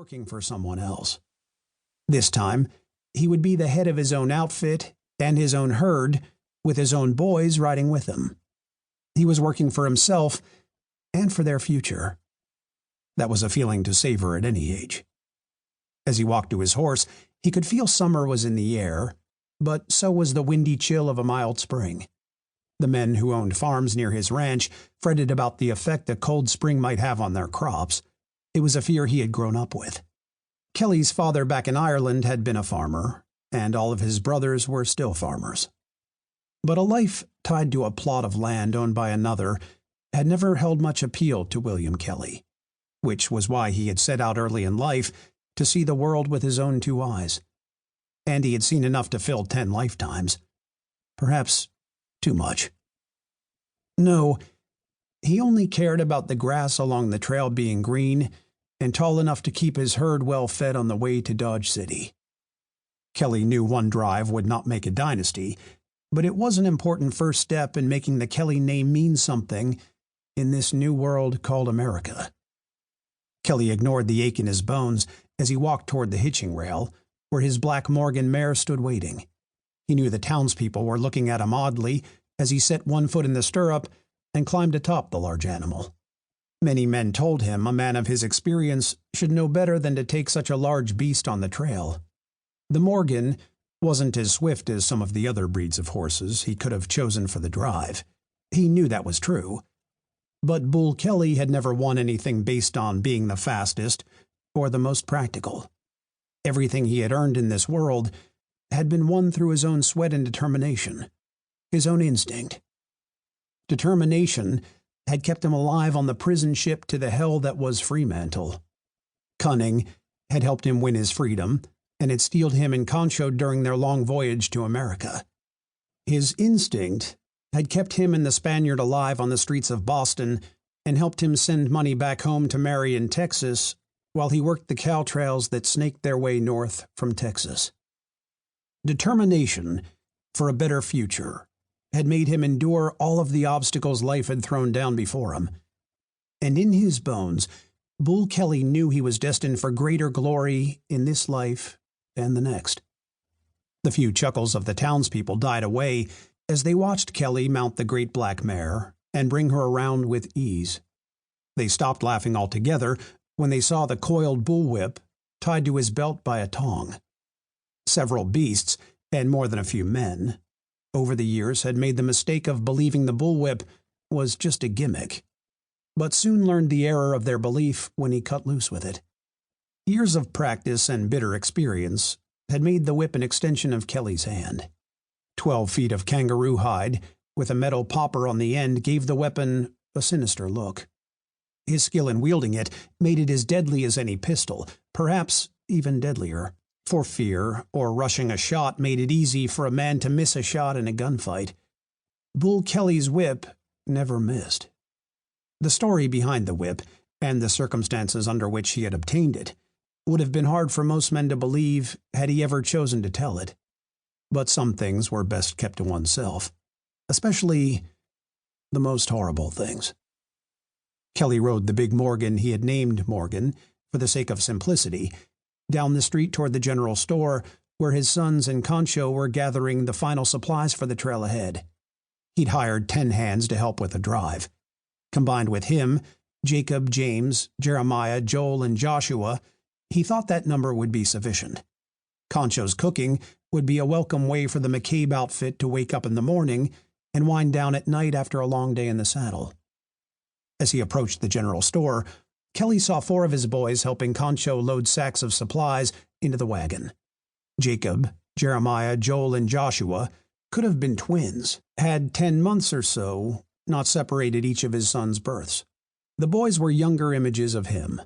working for someone else. This time, he would be the head of his own outfit and his own herd, with his own boys riding with him. He was working for himself and for their future. That was a feeling to savor at any age. As he walked to his horse, he could feel summer was in the air, but so was the windy chill of a mild spring. The men who owned farms near his ranch fretted about the effect a cold spring might have on their crops. It was a fear he had grown up with. Kelly's father back in Ireland had been a farmer, and all of his brothers were still farmers. But a life tied to a plot of land owned by another had never held much appeal to William Kelly, which was why he had set out early in life to see the world with his own two eyes. And he had seen enough to fill 10 lifetimes. Perhaps too much. No, he only cared about the grass along the trail being green and tall enough to keep his herd well fed on the way to Dodge City. Kelly knew one drive would not make a dynasty, but it was an important first step in making the Kelly name mean something in this new world called America. Kelly ignored the ache in his bones as he walked toward the hitching rail, where his black Morgan mare stood waiting. He knew the townspeople were looking at him oddly as he set one foot in the stirrup and climbed atop the large animal. Many men told him a man of his experience should know better than to take such a large beast on the trail. The Morgan wasn't as swift as some of the other breeds of horses he could have chosen for the drive. He knew that was true. But Bull Kelly had never won anything based on being the fastest or the most practical. Everything he had earned in this world had been won through his own sweat and determination, his own instinct. Determination had kept him alive on the prison ship to the hell that was Fremantle. Cunning had helped him win his freedom, and had steeled him and Concho during their long voyage to America. His instinct had kept him and the Spaniard alive on the streets of Boston and helped him send money back home to Mary in Texas while he worked the cow trails that snaked their way north from Texas. Determination for a better future had made him endure all of the obstacles life had thrown down before him. And in his bones, Bull Kelly knew he was destined for greater glory in this life and the next. The few chuckles of the townspeople died away as they watched Kelly mount the great black mare and bring her around with ease. They stopped laughing altogether when they saw the coiled bullwhip tied to his belt by a tong. Several beasts, and more than a few men, over the years had made the mistake of believing the bullwhip was just a gimmick, but soon learned the error of their belief when he cut loose with it. Years of practice and bitter experience had made the whip an extension of Kelly's hand. 12 feet of kangaroo hide, with a metal popper on the end, gave the weapon a sinister look. His skill in wielding it made it as deadly as any pistol, perhaps even deadlier. For fear or rushing a shot made it easy for a man to miss a shot in a gunfight. Bull Kelly's whip never missed. The story behind the whip, and the circumstances under which he had obtained it, would have been hard for most men to believe had he ever chosen to tell it. But some things were best kept to oneself, especially the most horrible things. Kelly rode the big Morgan he had named Morgan, for the sake of simplicity, down the street toward the general store, where his sons and Concho were gathering the final supplies for the trail ahead. He'd hired 10 hands to help with the drive. Combined with him, Jacob, James, Jeremiah, Joel, and Joshua, he thought that number would be sufficient. Concho's cooking would be a welcome way for the McCabe outfit to wake up in the morning and wind down at night after a long day in the saddle. As he approached the general store, Kelly saw 4 of his boys helping Concho load sacks of supplies into the wagon. Jacob, Jeremiah, Joel, and Joshua could have been twins, had 10 months or so not separated each of his sons' births. The boys were younger images of him,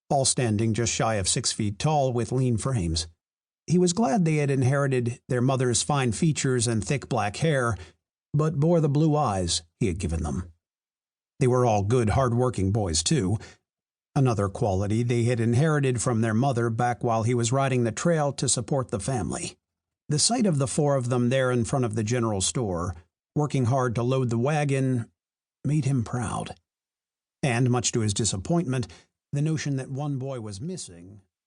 all standing just shy of 6 feet tall with lean frames. He was glad they had inherited their mother's fine features and thick black hair, but bore the blue eyes he had given them. They were all good, hard-working boys, too, another quality they had inherited from their mother back while he was riding the trail to support the family. The sight of the 4 of them there in front of the general store, working hard to load the wagon, made him proud. And, much to his disappointment, the notion that one boy was missing